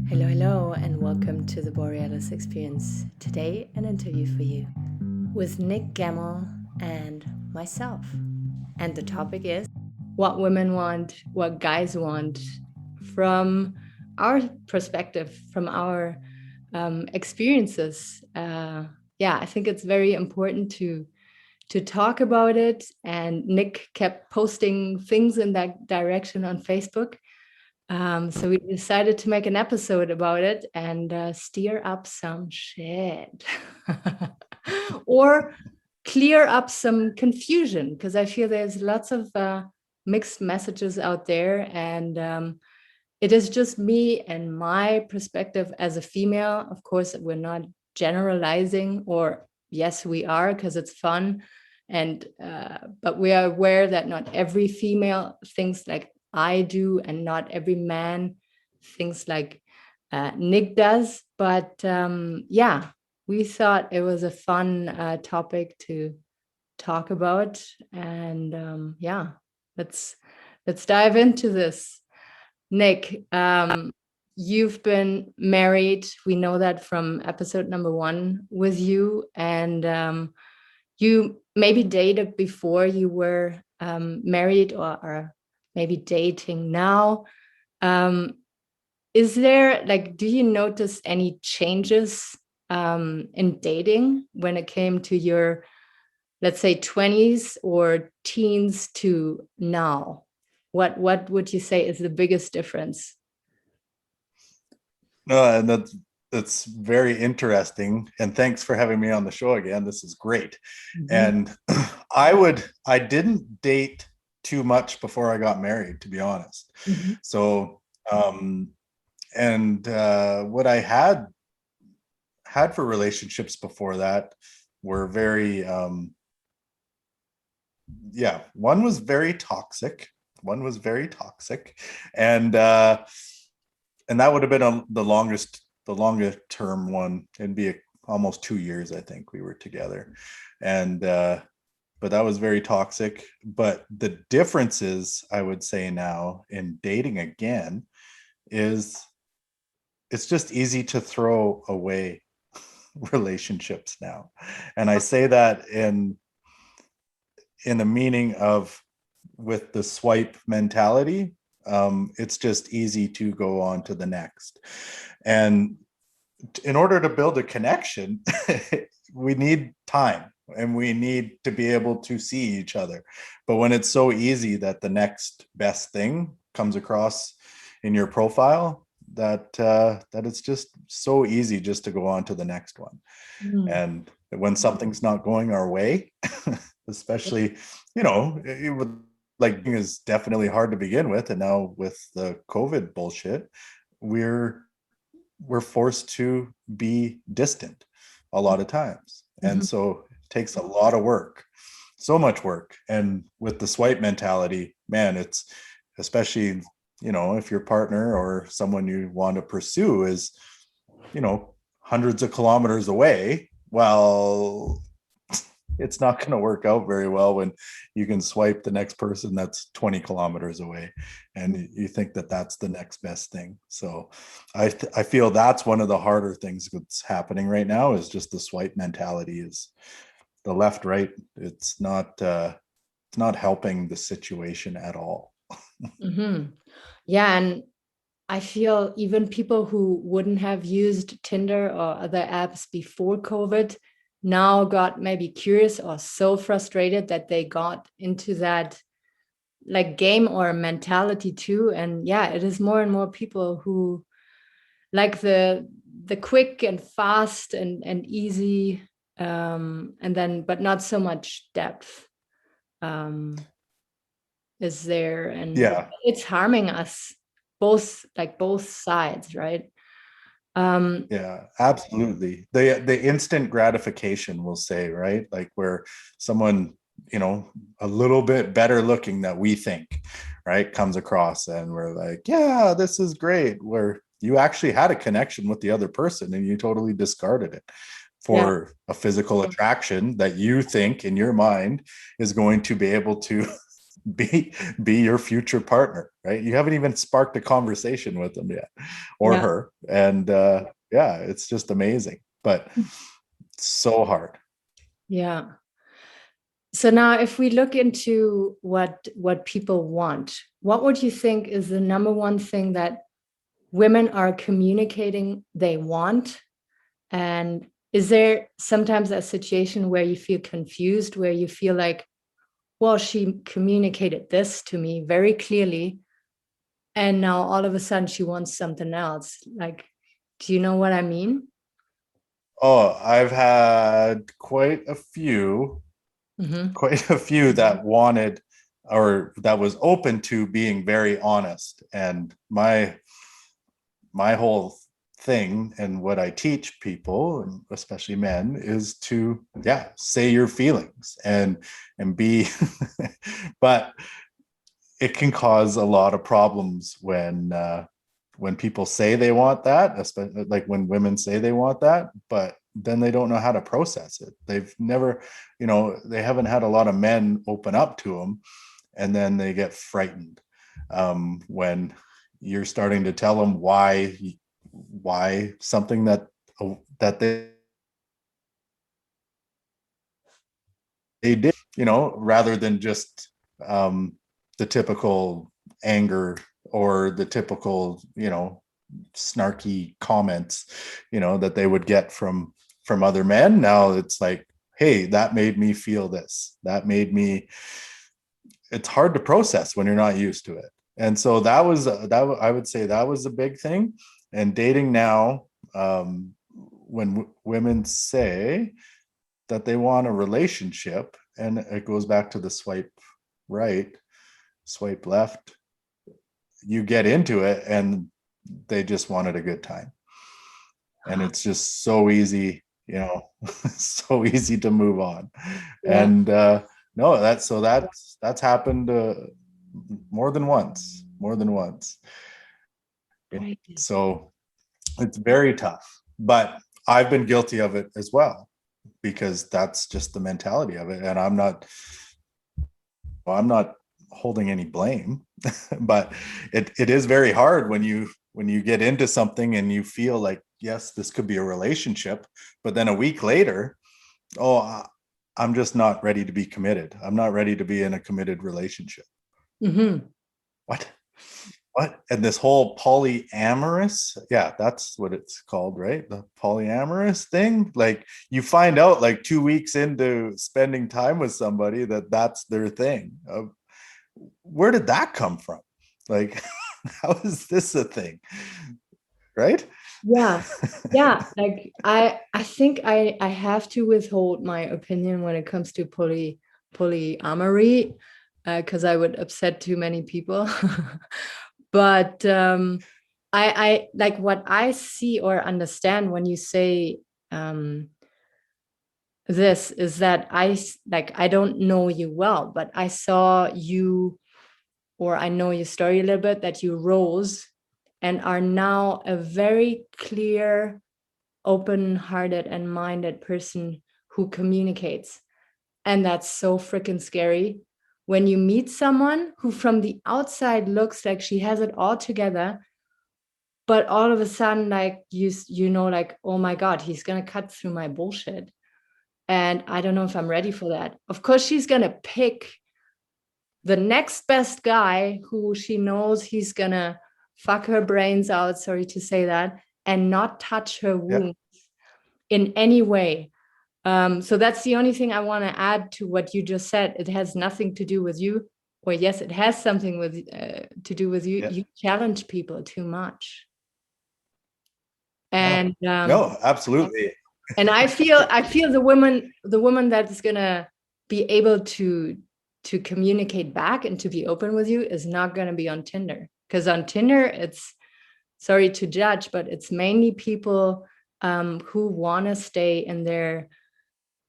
Hello, and welcome to the Borealis Experience. Today, an interview for you with Nick Gemmell and myself. And the topic is what women want, what guys want from our perspective, from our experiences. I think it's very important to talk about it. And Nick kept posting things in that direction on Facebook. So we decided to make an episode about it and steer up some shit or clear up some confusion, because I feel there's lots of mixed messages out there. And it is just me and my perspective as a female. Of course, we're not generalizing, or yes, we are, because it's fun. But we are aware that not every female thinks like I do, and not every man thinks like Nick does. But we thought it was a fun topic to talk about, and let's dive into this. Nick, you've been married. We know that from episode number 1 with you, and you maybe dated before you were married, or maybe dating now. Is there, like, do you notice any changes in dating when it came to your, let's say, 20s or teens to now? What would you say is the biggest difference? No, and that's very interesting. And thanks for having me on the show again. This is great. Mhm. And I didn't date too much before I got married, to be honest. Mhm. So, what I had for relationships before that were very, one was very toxic. And that would have been the longest term one. It'd be almost 2 years, I think, we were together. And but that was very toxic. But the differences, I would say, now in dating again is it's just easy to throw away relationships now. And I say that in the meaning of, with the swipe mentality, it's just easy to go on to the next. And in order to build a connection, we need time and we need to be able to see each other. But when it's so easy that the next best thing comes across in your profile, that it's just so easy just to go on to the next one. And when something's not going our way, especially, it would, like, is definitely hard to begin with, and now with the COVID bullshit, we're forced to be distant a lot of times. And so it takes a lot of work, so much work. And with the swipe mentality, man, it's especially, if your partner or someone you want to pursue is, hundreds of kilometers away, well, it's not going to work out very well when you can swipe the next person that's 20 kilometers away and you think that that's the next best thing. So I feel that's one of the harder things that's happening right now, is just the swipe mentality, is the left, right. It's not helping the situation at all. Mm-hmm. Yeah, and I feel even people who wouldn't have used Tinder or other apps before COVID now got maybe curious or so frustrated that they got into that, like, game or mentality too. And yeah, it is more and more people who like the quick and fast and easy, and then but not so much depth is there, and Yeah. it's harming us both, like both sides, right? Yeah, absolutely. The instant gratification, we'll say, right? Like, where someone, a little bit better looking that we think, right, comes across and we're like, yeah, this is great. Where you actually had a connection with the other person and you totally discarded it Yeah. for a physical attraction that you think in your mind is going to be able to be your future partner, right? You haven't even sparked a conversation with them yet, or Yeah. her. And yeah, it's just amazing, but so hard. Yeah. So now if we look into what people want, what would you think is the number one thing that women are communicating they want? And is there sometimes a situation where you feel confused, where you feel like, well, she communicated this to me very clearly, and now all of a sudden she wants something else? Like, do you know what I mean? Oh, I've had Mm-hmm. quite a few that wanted, or that was open to being very honest. And my whole thing and what I teach people, and especially men, is to, yeah, say your feelings and be but it can cause a lot of problems when people say they want that, especially like when women say they want that, but then they don't know how to process it. They've never, they haven't had a lot of men open up to them, and then they get frightened when you're starting to tell them why something that they did, rather than just the typical anger or the typical, snarky comments, that they would get from other men. Now it's like, hey, that made me feel this. That made me. It's hard to process when you're not used to it. And so I would say that was a big thing. And dating now, when women say that they want a relationship, and it goes back to the swipe right, swipe left, you get into it and they just wanted a good time. And it's just so easy, so easy to move on. Yeah. And no, that's happened more than once. Right. So it's very tough, but I've been guilty of it as well, because that's just the mentality of it. And I'm not holding any blame, but it is very hard when you get into something and you feel like, yes, this could be a relationship, but then a week later, oh, I'm just not ready to be committed. I'm not ready to be in a committed relationship. Mm-hmm. What? What? And this whole polyamorous, yeah, that's what it's called, right? The polyamorous thing. Like, you find out like 2 weeks into spending time with somebody that that's their thing. Where did that come from? Like, how is this a thing? Right? Yeah. Yeah. Like I think I have to withhold my opinion when it comes to polyamory, because I would upset too many people. But I like what I see or understand when you say um this is that I don't know you well, but I saw you, or I know your story a little bit, that you rose and are now a very clear, open-hearted and minded person who communicates. And that's so freaking scary when you meet someone who from the outside looks like she has it all together, but all of a sudden, like like, oh my God, he's gonna cut through my bullshit. And I don't know if I'm ready for that. Of course, she's gonna pick the next best guy who she knows he's gonna fuck her brains out, sorry to say that, and not touch her Yeah. wound in any way. So that's the only thing I want to add to what you just said. It has nothing to do with you, or yes, it has something to do with you. Yeah. You challenge people too much, No. and No, absolutely. and I feel the woman that is gonna be able to communicate back and to be open with you is not gonna be on Tinder, because on Tinder it's, sorry to judge, but it's mainly people who want to stay in their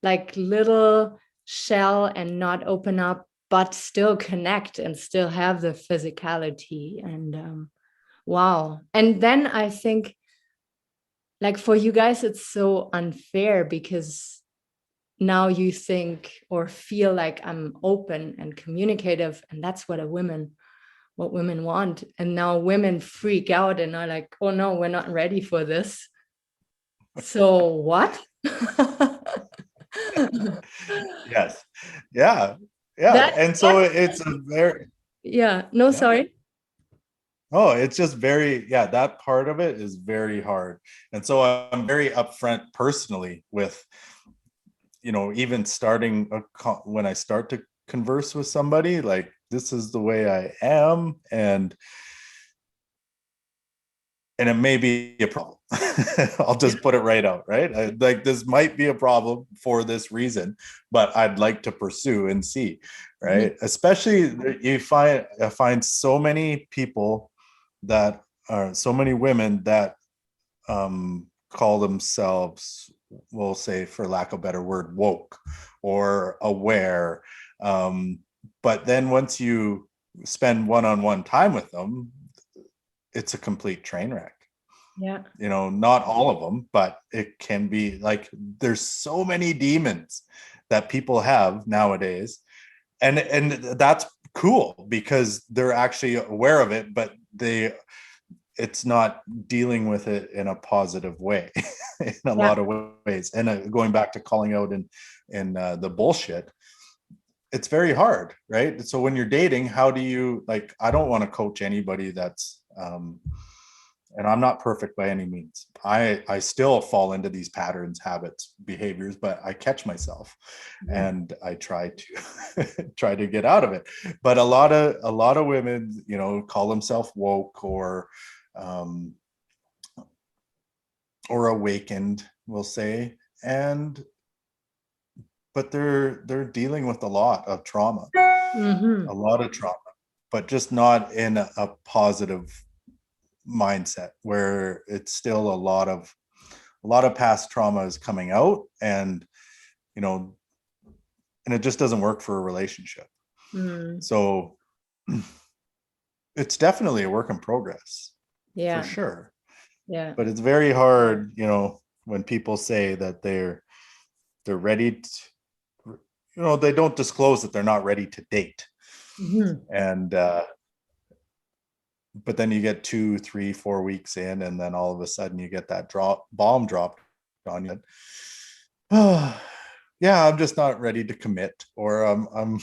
like little shell and not open up, but still connect and still have the physicality. And wow. And then I think, like, for you guys it's so unfair because now you think or feel like I'm open and communicative, and that's what women want. And now women freak out and are like, oh no, we're not ready for this. So what? Yes. Yeah. Yeah. that And so that it's a very, yeah, no, yeah. sorry. Oh, it's just very, yeah, that part of it is very hard. And so I'm very upfront personally with, even starting when I start to converse with somebody, like, this is the way I am. And it may be a problem. I'll just put it right out, right? Like, this might be a problem for this reason, but I'd like to pursue and see, right? Mm-hmm. Especially I find so many people that are so many women that call themselves, we'll say, for lack of a better word, woke or aware. But then once you spend one-on-one time with them, it's a complete train wreck. Yeah. Not all of them, but it can be like, there's so many demons that people have nowadays. And that's cool because they're actually aware of it, but it's not dealing with it in a positive way in a Yeah. lot of ways. And going back to calling out in the bullshit, it's very hard, right? So when you're dating, how do you, like, I don't want to coach anybody that's and I'm not perfect by any means. I still fall into these patterns, habits, behaviors, but I catch myself and I try to try to get out of it. But a lot of women, call themselves woke um, or awakened, we'll say, but they're dealing with a lot of trauma, Mm-hmm. a lot of trauma, but just not in a positive mindset, where it's still a lot of past trauma is coming out, and you know and it just doesn't work for a relationship. Mm. So it's definitely a work in progress, for Yeah. sure. Yeah. But it's very hard, when people say that they're ready to, they don't disclose that they're not ready to date. Mm-hmm. And but then you get 2, 3, 4 weeks in, and then all of a sudden you get that bomb dropped on you. Oh, yeah, I'm just not ready to commit, or I'm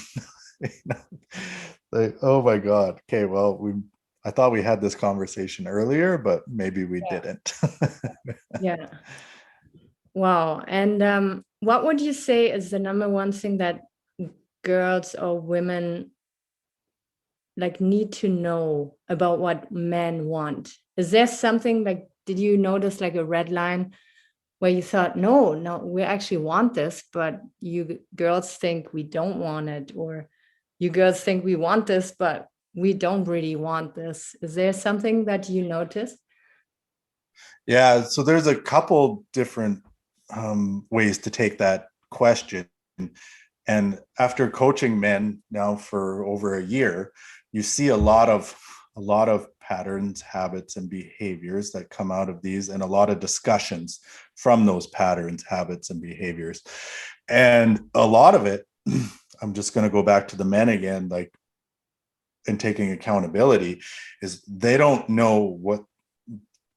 like, oh my God. Okay, well, I thought we had this conversation earlier, but maybe we Yeah. didn't. Yeah. Wow. And what would you say is the number one thing that girls or women like need to know about what men want? Is there something like, did you notice like a red line where you thought, no, no, we actually want this, but you girls think we don't want it, or you girls think we want this, but we don't really want this? Is there something that you noticed? Yeah, so there's a couple different ways to take that question. And after coaching men now for over a year, you see a lot of patterns, habits, and behaviors that come out of these, and a lot of discussions from those patterns, habits, and behaviors. And a lot of it, I'm just going to go back to the men again, like, and taking accountability, is they don't know what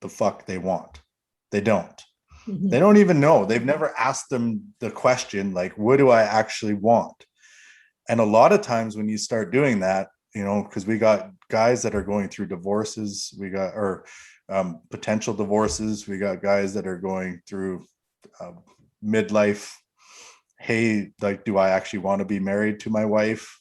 the fuck they want. They don't. They Mhm. don't even know. They've never asked them the question, like, what do I actually want? And a lot of times when you start doing that, because we got guys that are going through divorces, or potential divorces, we got guys that are going through uh, midlife, hey, like, do I actually want to be married to my wife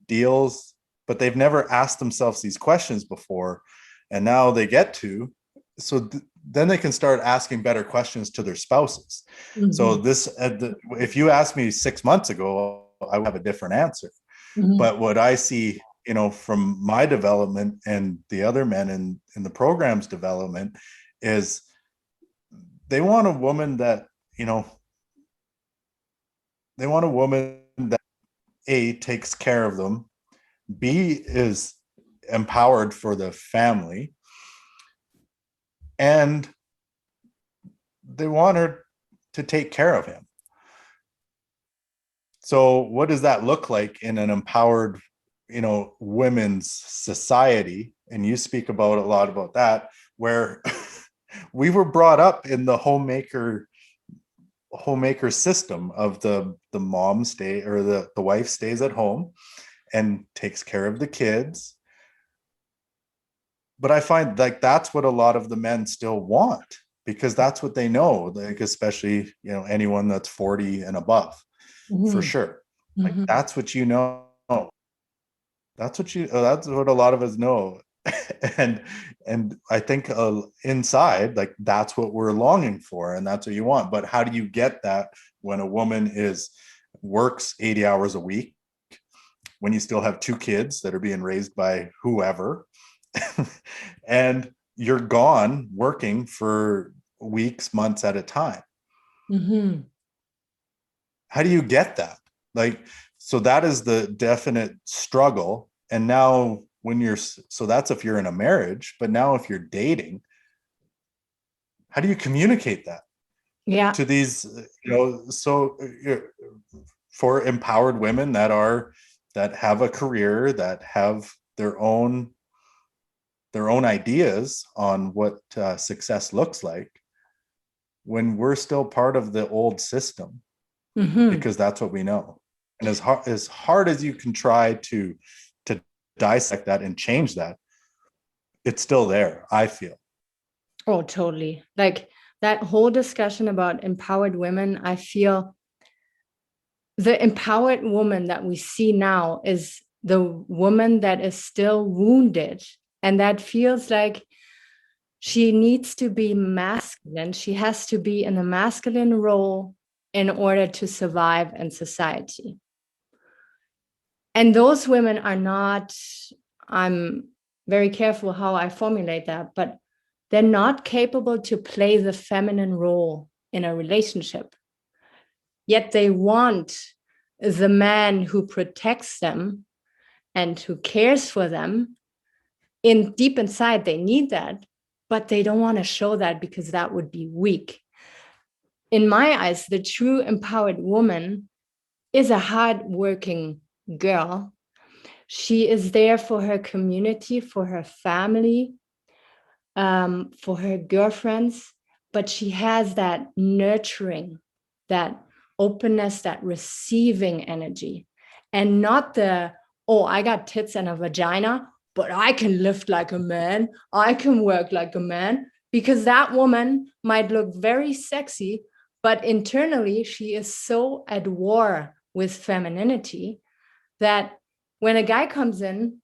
deals? But they've never asked themselves these questions before. And now they get to, so then they can start asking better questions to their spouses. So Mhm. if you asked me 6 months ago, I would have a different answer. Mhm. But what I see, from my development and the other men in the program's development, is they want a woman that, they want a woman that, A, takes care of them, B, is empowered for the family, and they want her to take care of him. So what does that look like in an empowered, women's society? And you speak about a lot about that, where we were brought up in the homemaker system of the mom stay, or the wife stays at home and takes care of the kids. But I find like that's what a lot of the men still want, because that's what they know, like especially anyone that's 40 and above, for Mhm. sure. Like Mhm. that's what that's what a lot of us know. and I think inside, like that's what we're longing for, and that's what you want. But how do you get that when a woman works 80 hours a week, when you still have two kids that are being raised by whoever, and you're gone working for weeks, months at a time? Mhm. How do you get that? Like, so that is the definite struggle. And now so that's if you're in a marriage, but now if you're dating, how do you communicate that Yeah. to these, for empowered women that have a career, that have their own ideas on what success looks like, when we're still part of the old system, Mhm. because that's what we know. And as hard as you can try to dissect that and change that, it's still there, I feel. Oh, totally. Like that whole discussion about empowered women, I feel the empowered woman that we see now is the woman that is still wounded and that feels like she needs to be masculine. She has to be in a masculine role in order to survive in society. And those women are not, I'm very careful how I formulate that, but they're not capable to play the feminine role in a relationship. Yet they want the man who protects them and who cares for them. In deep inside, they need that, but they don't want to show that because that would be weak. In my eyes, the true empowered woman is a hardworking girl. She is there for her community, for her family, for her girlfriends, but she has that nurturing, that openness, that receiving energy, and not the, oh, I got tits and a vagina, but I can lift like a man, I can work like a man, because that woman might look very sexy, but internally she is so at war with femininity that when a guy comes in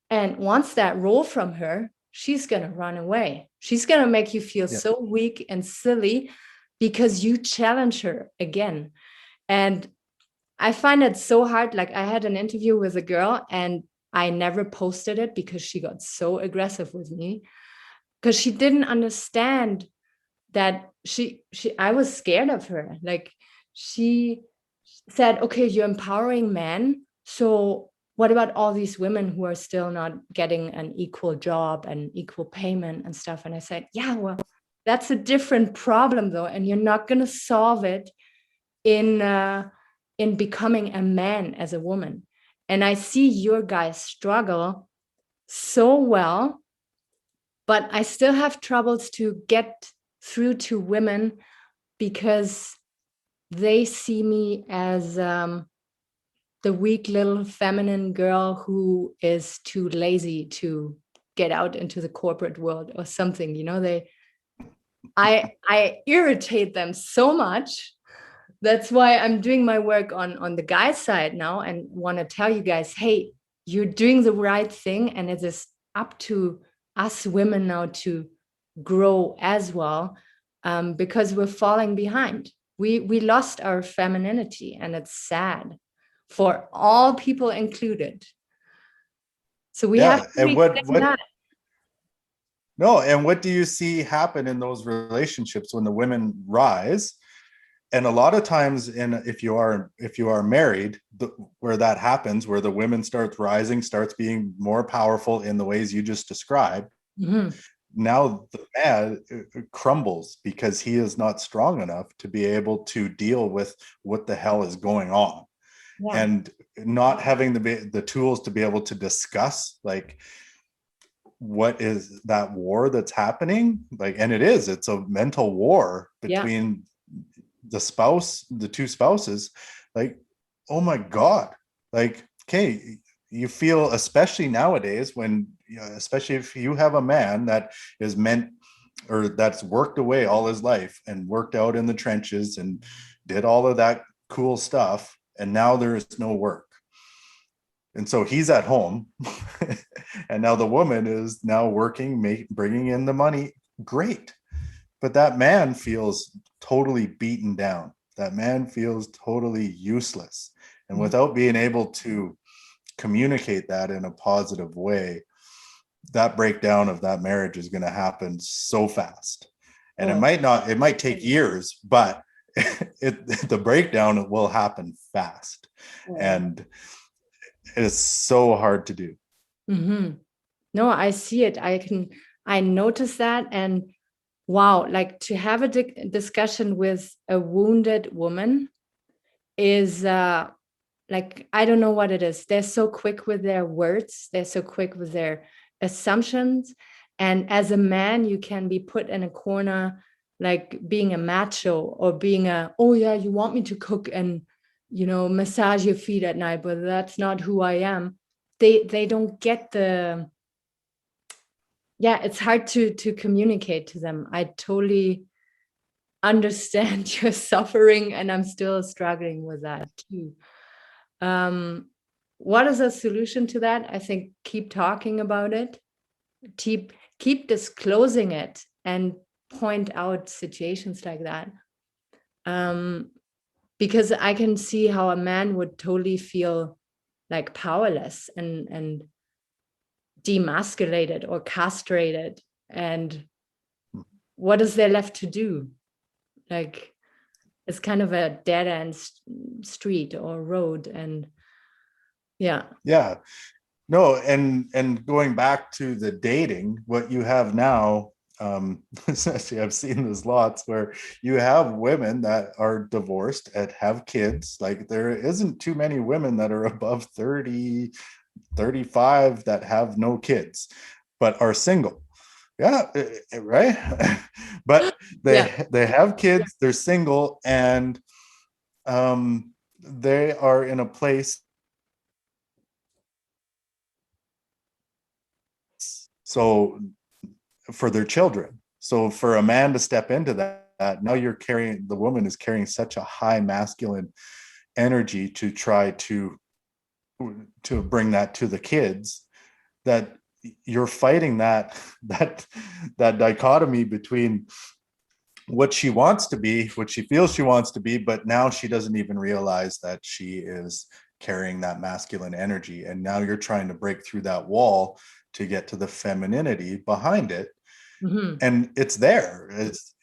and wants that role from her, she's going to run away. She's going to make you feel Yeah. so weak and silly because you challenge her again. And I find it so hard. Like I had an interview with a girl and I never posted it because she got so aggressive with me because she didn't understand that I was scared of her. Like she said, okay, you're empowering men. So what about all these women who are still not getting an equal job and equal payment and stuff? And I said, yeah, well, that's a different problem though. And you're not going to solve it in becoming a man as a woman. And I see your guys struggle so well, but I still have troubles to get through to women because they see me as the weak little feminine girl who is too lazy to get out into the corporate world or something. I irritate them so much. That's why I'm doing my work on the guy's side now and want to tell you guys, hey, you're doing the right thing, and it is up to us women now to grow as well, because we're falling behind. We lost our femininity, and it's sad for all people included. So we have Yeah. to And reclaim what that. no, and what do you see happen in those relationships when the women rise? And a lot of times, if you are married, where that happens, where the women starts rising, starts being more powerful in the ways you just described, Mhm. now the man crumbles because he is not strong enough to be able to deal with what the hell is going on. Yeah. and not having the tools to be able to discuss like what is that war that's happening, like, and it's a mental war Yeah. between the two spouses, like, oh my god, like, okay, you feel, especially nowadays when, especially if you have a man that is meant, or that's worked away all his life and worked out in the trenches and did all of that cool stuff, and now there is no work, and so he's at home and now the woman is now working, bringing in the money, great, but that man feels totally beaten down, that man feels totally useless, and Mhm. without being able to communicate that in a positive way, that breakdown of that marriage is going to happen so fast, and Oh, it might take years, but the breakdown will happen fast, yeah. and it's so hard to do. Mm-hmm. No, I see it. I notice that. And wow, like to have a discussion with a wounded woman is like, I don't know what it is. They're so quick with their words, they're so quick with their assumptions. And as a man, you can be put in a corner, like being a macho or being oh yeah, you want me to cook and, massage your feet at night, but that's not who I am. They don't get yeah, it's hard to communicate to them. I totally understand your suffering, and I'm still struggling with that too. Um, what is a solution to that? I think keep talking about it, keep disclosing it, and point out situations like that. Um, because I can see how a man would totally feel like powerless and demasculated or castrated. And what is there left to do? Like, it's kind of a dead end street or road. And yeah. Yeah, no, and going back to the dating, what you have now, essentially I've seen this lots where you have women that are divorced and have kids, like there isn't too many women that are above 30, 35 that have no kids but are single. Yeah, right. But Yeah. they have kids, they're single, and they are in a place, so for their children. So for a man to step into that, now the woman is carrying such a high masculine energy to try to bring that to the kids, that you're fighting that dichotomy between what she wants to be, what she feels she wants to be, but now she doesn't even realize that she is carrying that masculine energy. And now you're trying to break through that wall to get to the femininity behind it. Mm-hmm. And it's there,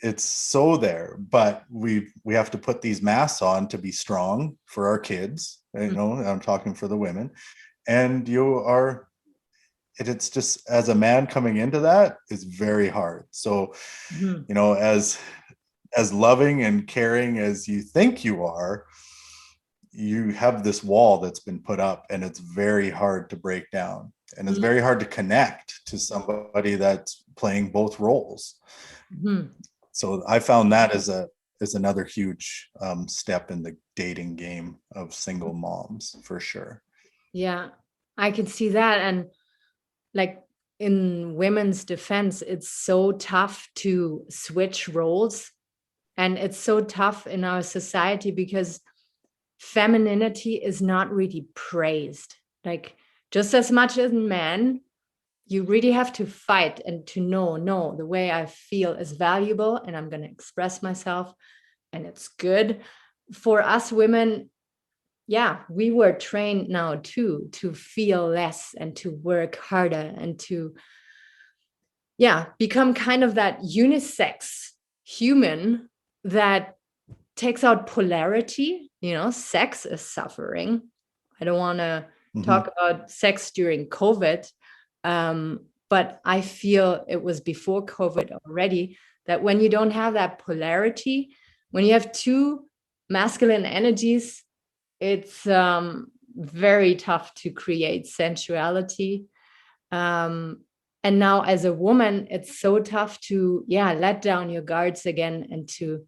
it's so there, but we have to put these masks on to be strong for our kids, I'm talking for the women, and it's just, as a man coming into that is very hard. So Mm-hmm. as loving and caring as you think you are, you have this wall that's been put up, and it's very hard to break down, and it's very hard to connect to somebody that's playing both roles. Mm-hmm. So I found that as another huge step in the dating game of single moms, for sure. Yeah, I can see that. And like in women's defense, it's so tough to switch roles. And it's so tough in our society because femininity is not really praised. Like, just as much as men, you really have to fight and to know, no, the way I feel is valuable and I'm going to express myself and it's good. For us women, yeah, we were trained now too to feel less and to work harder and to, yeah, become kind of that unisex human that takes out polarity. Sex is suffering. I don't want to Mm-hmm. talk about sex during COVID, but I feel it was before COVID already, that when you don't have that polarity, when you have two masculine energies it's very tough to create sensuality. And now as a woman, it's so tough to, let down your guards again and to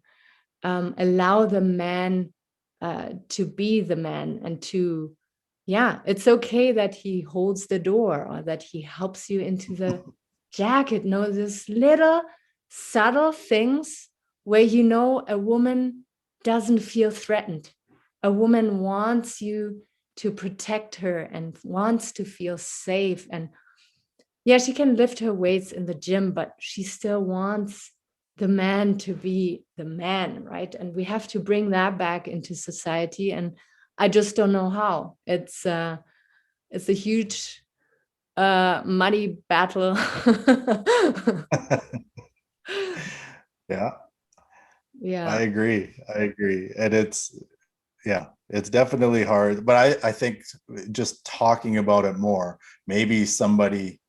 allow the man to be the man, and to, it's okay that he holds the door or that he helps you into the jacket. No, this little subtle things where, a woman doesn't feel threatened. A woman wants you to protect her and wants to feel safe. And she can lift her weights in the gym, but she still wants the man to be the man, right? And we have to bring that back into society. And I just don't know how. It's a huge muddy battle. Yeah, I Yeah. agree. And it's definitely hard, but I think just talking about it more, maybe somebody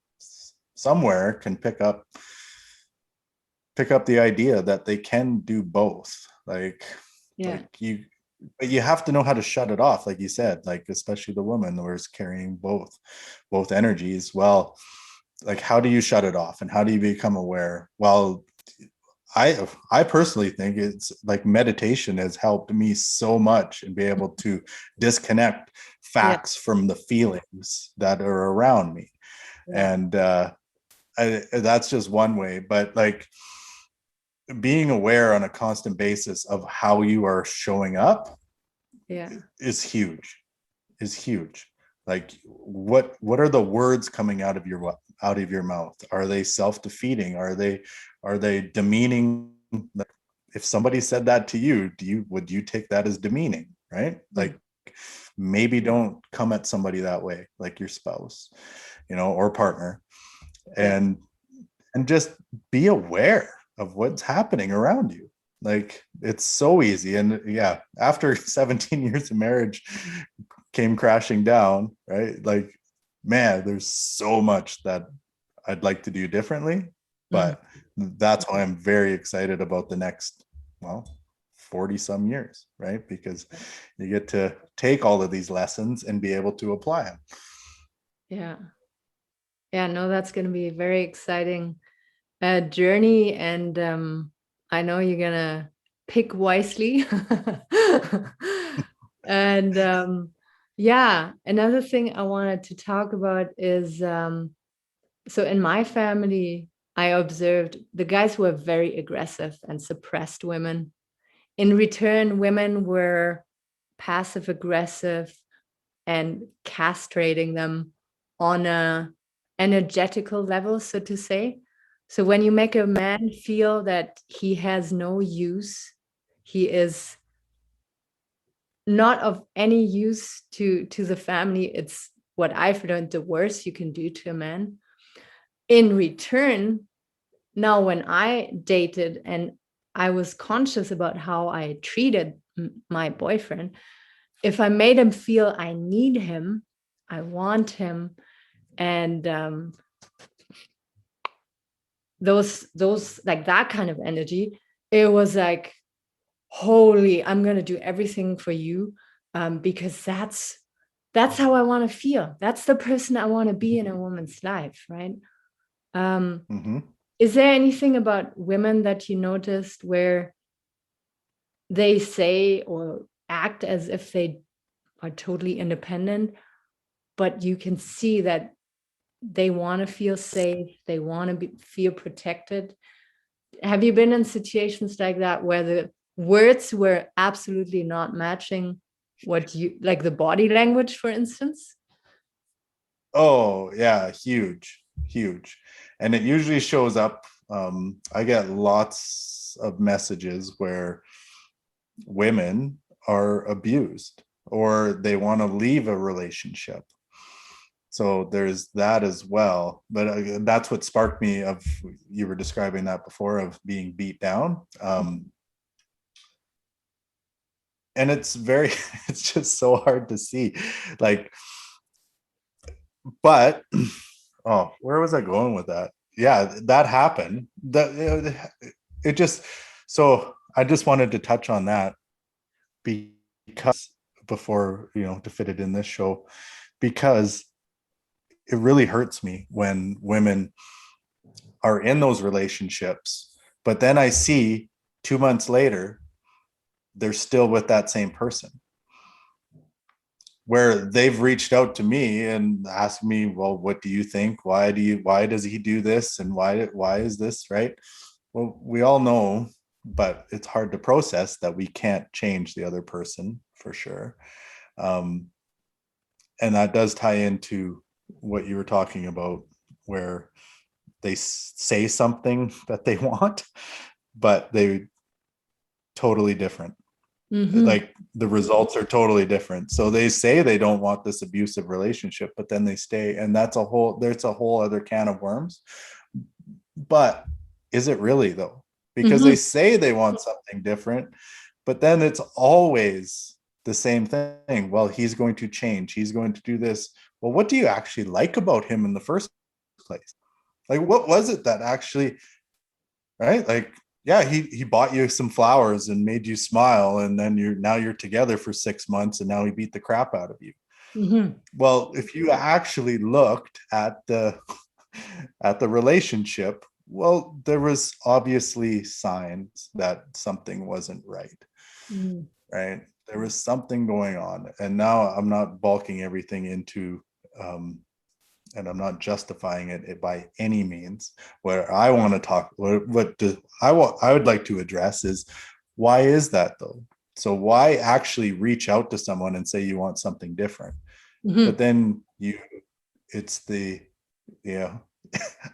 somewhere can pick up the idea that they can do both. Like but you have to know how to shut it off, like you said, like especially the woman who is carrying both energies. Well, like, how do you shut it off and how do you become aware? Well, I personally think it's like meditation has helped me so much and be able to disconnect facts from the feelings that are around me. And that's just one way, but like being aware on a constant basis of how you are showing up is huge. Like what are the words coming out of your mouth? Are they self-defeating? Are they demeaning? If somebody said that to you, would you take that as demeaning? Right? Like, maybe don't come at somebody that way, like your spouse, or partner. And just be aware of what's happening around you. Like, it's so easy. And after 17 years of marriage came crashing down, right? Like, man, there's so much that I'd like to do differently, but that's why I'm very excited about the next, 40 some years, right? Because you get to take all of these lessons and be able to apply them. No, that's going to be a very exciting journey. And I know you're going to pick wisely. And another thing I wanted to talk about is, so in my family, I observed the guys were very aggressive and suppressed women. In return, women were passive aggressive and castrating them on a energetical level, so to say. So when you make a man feel that he has no use, he is not of any use to the family, it's what I've learned, the worst you can do to a man. In return, now when I dated and I was conscious about how I treated my boyfriend, if I made him feel I need him, I want him, and those like that kind of energy, it was like, holy, I'm gonna do everything for you, because that's how I want to feel. That's the person I want to be in a woman's life, right? Is there anything about women that you noticed where they say or act as if they are totally independent, but you can see that they want to feel safe, they want to feel protected? Have you been in situations like that where the words were absolutely not matching what you like, the body language, for instance? Oh yeah, huge. And it usually shows up. I get lots of messages where women are abused or they want to leave a relationship. So there's that as well. But that's what sparked me of, you were describing that before, of being beat down. And it's just so hard to see. Like, but, oh, where was I going with that? Yeah, that happened. So I just wanted to touch on that because before, to fit it in this show, because it really hurts me when women are in those relationships, but then I see 2 months later, they're still with that same person, where they've reached out to me and asked me, well, what do you think? Why does he do this? And why is this right? Well, we all know, but it's hard to process that we can't change the other person for sure. And that does tie into what you were talking about, where they say something that they want, but they totally different. Like the results are totally different. So they say they don't want this abusive relationship, but then they stay, and there's a whole other can of worms. But is it really though? Because they say they want something different, but then it's always the same thing. Well, he's going to change. He's going to do this. Well, what do you actually like about him in the first place? Like, what was it that actually, right? Like, yeah, he bought you some flowers and made you smile, and then you're together for 6 months, and now he beat the crap out of you. Well, if you actually looked at the relationship, well, there was obviously signs that something wasn't right. Right? There was something going on, and now I'm not bulking everything into and I'm not justifying it by any means. Where I want to talk, I would like to address is, why is that though? So why actually reach out to someone and say you want something different, but then it's the,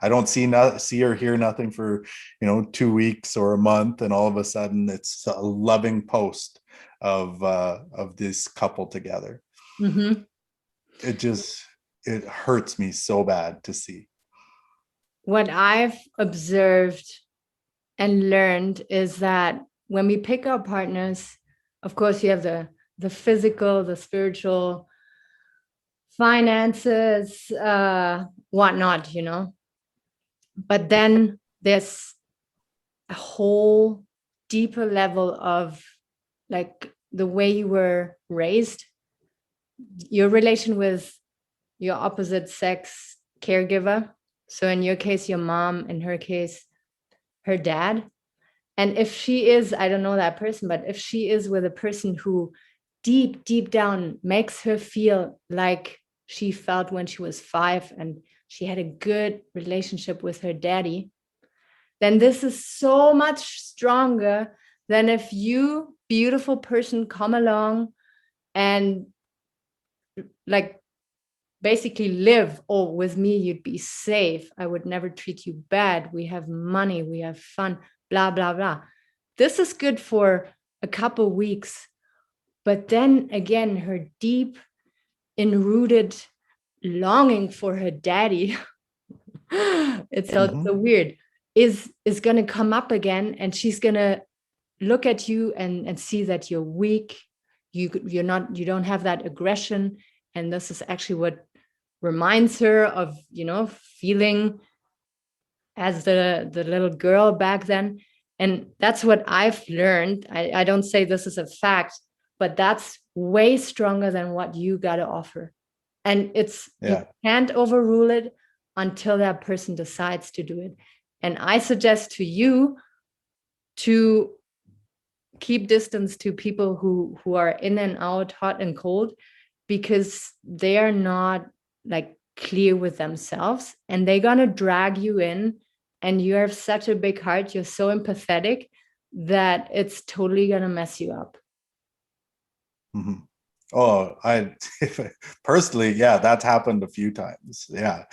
I don't see or hear nothing for 2 weeks or a month, and all of a sudden it's a loving post of this couple together. It hurts me so bad to see. What I've observed and learned is that when we pick our partners, of course, you have the physical, the spiritual, finances, whatnot, but then there's a whole deeper level of like the way you were raised, your relation with your opposite sex caregiver. So in your case, your mom, in her case, her dad. And if she is, I don't know that person, but if she is with a person who deep, deep down makes her feel like she felt when she was 5 and she had a good relationship with her daddy, then this is so much stronger than if you, beautiful person, come along and like basically live, oh, with me you'd be safe, I would never treat you bad, we have money, we have fun, blah blah blah. This is good for a couple weeks, but then again, her deep enrooted longing for her daddy it's so weird, is going to come up again, and she's going to look at you and see that you're weak, you don't have that aggression, and this is actually what reminds her of feeling as the little girl back then. And that's what I've learned. I don't say this is a fact, but that's way stronger than what you got to offer. And you can't overrule it until that person decides to do it. And I suggest to you to keep distance to people who are in and out, hot and cold, because they are not like clear with themselves, and they're gonna drag you in, and you have such a big heart, you're so empathetic that it's totally gonna mess you up. Oh, personally, that's happened a few times. Yeah,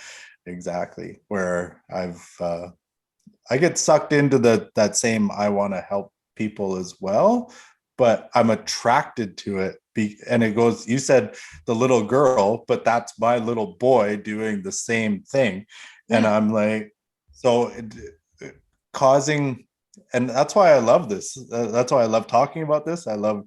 exactly. Where I get sucked into that same, I want to help people as well, but I'm attracted to it. And it goes, you said the little girl, but that's my little boy doing the same thing. And I'm like, so causing, and that's why I love this. That's why I love talking about this. I love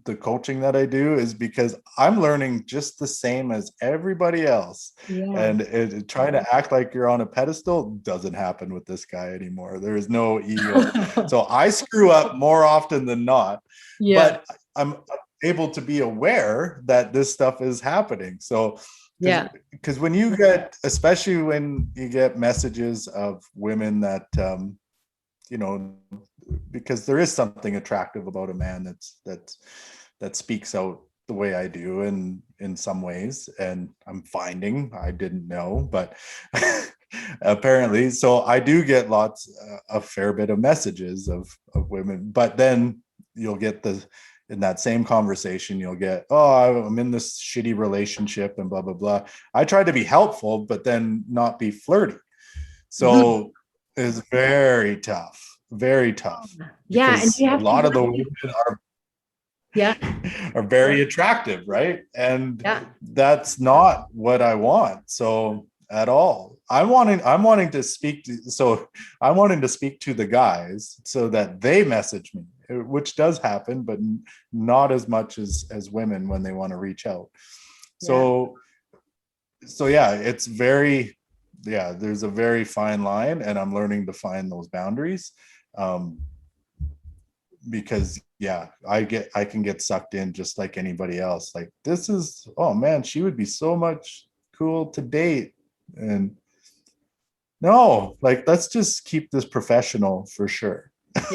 the coaching that I do, is because I'm learning just the same as everybody else. And trying to act like you're on a pedestal doesn't happen with this guy anymore. There is no ego. So I screw up more often than not. But able to be aware that this stuff is happening. So Yeah. because when you get, especially when you get messages of women that you know, because there is something attractive about a man that speaks out the way I do, and in some ways, and I'm finding, I didn't know, but apparently, so I do get a fair bit of messages of women, but then you'll get in that same conversation, you'll get, oh, I'm in this shitty relationship and blah, blah, blah. I try to be helpful, but then not be flirty. So it's very tough, very tough, Yeah. And because you a have to, lot of the women yeah. are very attractive, right? And Yeah. that's not what I want. So at all. I'm wanting to speak to the guys so that they message me, which does happen, but not as much as women when they want to reach out. So yeah, it's very, yeah, there's a very fine line, and I'm learning to find those boundaries. Because yeah, I can get sucked in just like anybody else. Like, this is, oh man, she would be so much cool to date. And no, like, let's just keep this professional for sure.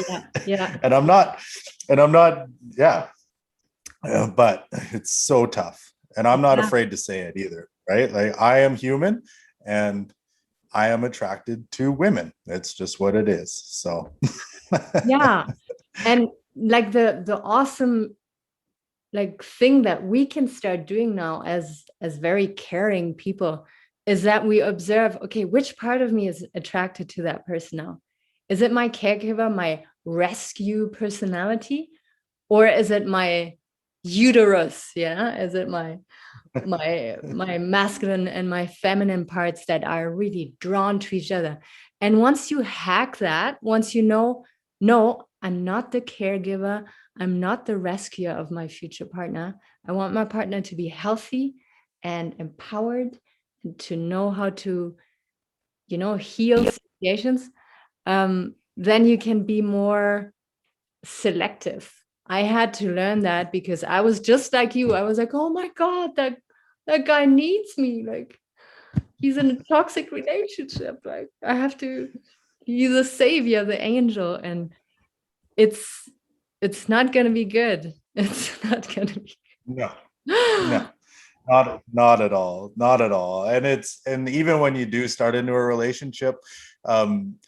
Yeah. Yeah. and I'm not, yeah. But it's so tough. And I'm not Yeah. afraid to say it either, right? Like, I am human, and I am attracted to women. It's just what it is. So Yeah. And like the awesome like thing that we can start doing now as very caring people is that we observe, okay, which part of me is attracted to that person now? Is it my caregiver, my rescue personality, or is it my uterus? Yeah, is it my masculine and my feminine parts that are really drawn to each other? And once you hack that, once you know, no, I'm not the caregiver, I'm not the rescuer of my future partner. I want my partner to be healthy and empowered and to know how to, heal situations. Then you can be more selective. I had to learn that because I was just like you. I was like, oh my God, that guy needs me. Like, he's in a toxic relationship. Like, he's the savior, the angel. And it's not gonna be good. It's not gonna be no, good. no, not at all, not at all. And even when you do start into a relationship,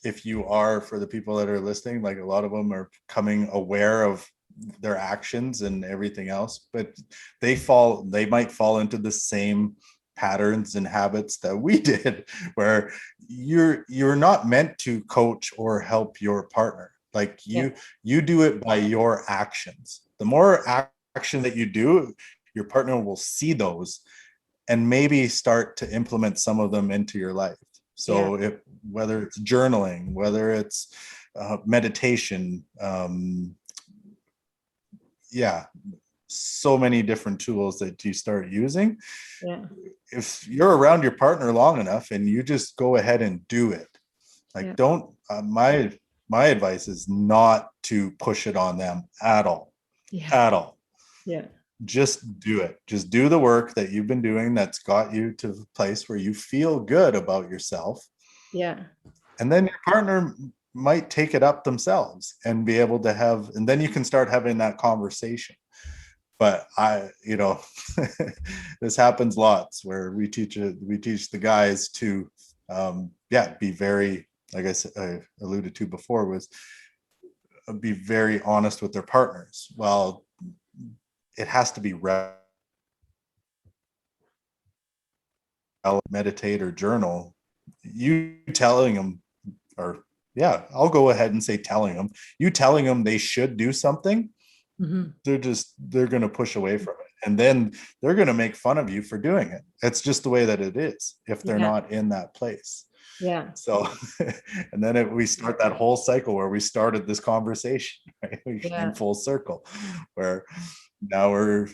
if you are, for the people that are listening, like, a lot of them are becoming aware of their actions and everything else, but they might fall into the same patterns and habits that we did, where you're not meant to coach or help your partner. Like, Yeah. you do it by your actions. The more action that you do, your partner will see those and maybe start to implement some of them into your life. So whether it's journaling, whether it's meditation, yeah, so many different tools that you start using. Yeah. If you're around your partner long enough and you just go ahead and do it, like, don't, my advice is not to push it on them at all. Yeah. At all. Yeah. Just do it. Just do the work that you've been doing that's got you to the place where you feel good about yourself. Yeah. And then your partner might take it up themselves and be able to have, and then you can start having that conversation. But this happens lots, where we teach the guys to, be very, like I alluded to before, was be very honest with their partners. Well, it has to be meditate or journal. You telling them, or I'll go ahead and say telling them, they should do something, they're going to push away from it, and then they're going to make fun of you for doing it. It's just the way that it is if they're not in that place. So and then we start that whole cycle where we started this conversation, right? We came full circle, where now we're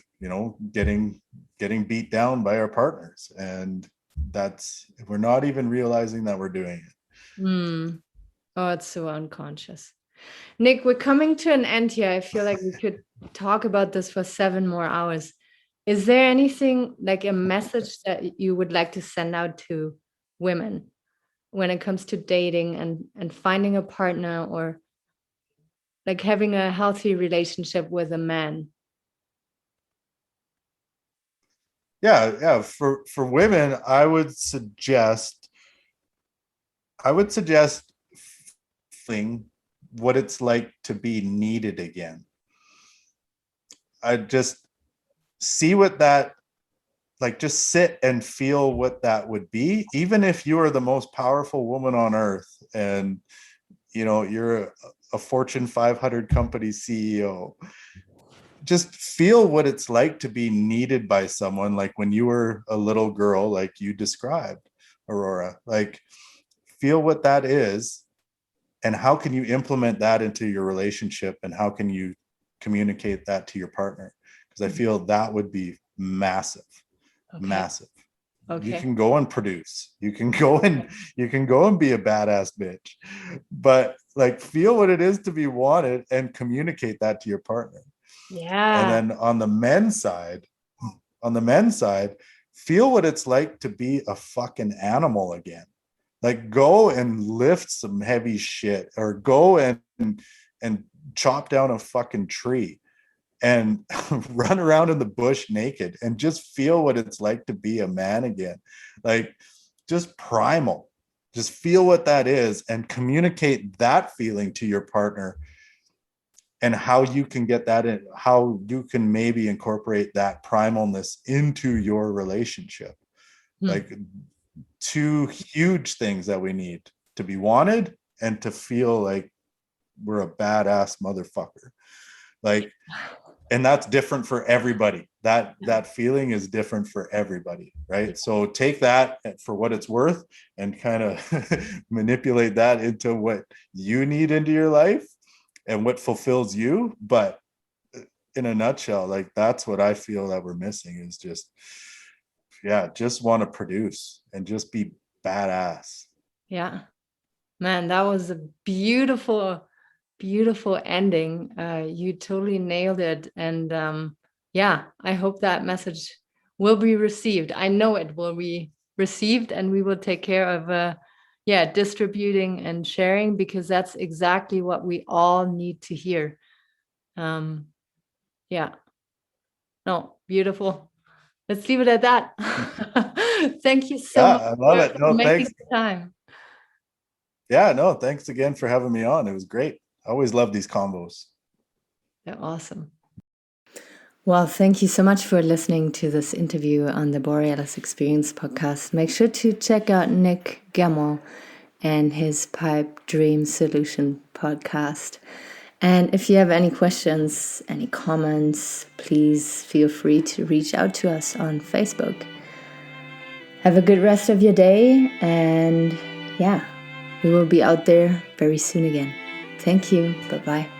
getting beat down by our partners, and we're not even realizing that we're doing it. Oh, it's so unconscious. Nick, we're coming to an end here. I feel like we could talk about this for 7 more hours. Is there anything like a message that you would like to send out to women when it comes to dating and finding a partner, or like having a healthy relationship with a man? Yeah. For women, I would suggest feeling what it's like to be needed again. I just see what that, like, just sit and feel what that would be, even if you are the most powerful woman on earth and you're a Fortune 500 company CEO. Just feel what it's like to be needed by someone, like when you were a little girl, like you described, Aurora. Like, feel what that is, and how can you implement that into your relationship, and how can you communicate that to your partner? Because I feel that would be massive. Okay. Massive. Okay. You can go and produce, you can go and be a badass bitch, but like, feel what it is to be wanted and communicate that to your partner. Yeah. And then on the men's side, feel what it's like to be a fucking animal again. Like, go and lift some heavy shit, or go and chop down a fucking tree and run around in the bush naked, and just feel what it's like to be a man again. Like, just primal. Just feel what that is and communicate that feeling to your partner, and how you can get that in, how you can maybe incorporate that primalness into your relationship. Like, two huge things that we need: to be wanted and to feel like we're a badass motherfucker. Like, and that's different for everybody. That feeling is different for everybody, right? So take that for what it's worth and kind of manipulate that into what you need into your life and what fulfills you. But in a nutshell, like, that's what I feel that we're missing, is just want to produce and just be badass. Yeah. Man, that was a beautiful, beautiful ending. You totally nailed it. And I hope that message will be received. I know it will be received, and we will take care of distributing and sharing, because that's exactly what we all need to hear. Yeah. No, beautiful. Let's leave it at that. Thank you so much I love it. for No, making thanks. the time. Yeah, no, thanks again for having me on. It was great. I always love these combos. They're awesome. Well, thank you so much for listening to this interview on the Borealis Experience podcast. Make sure to check out Nick Gemmell and his Pipe Dream Solution podcast. And if you have any questions, any comments, please feel free to reach out to us on Facebook. Have a good rest of your day, and we will be out there very soon again. Thank you. Bye-bye.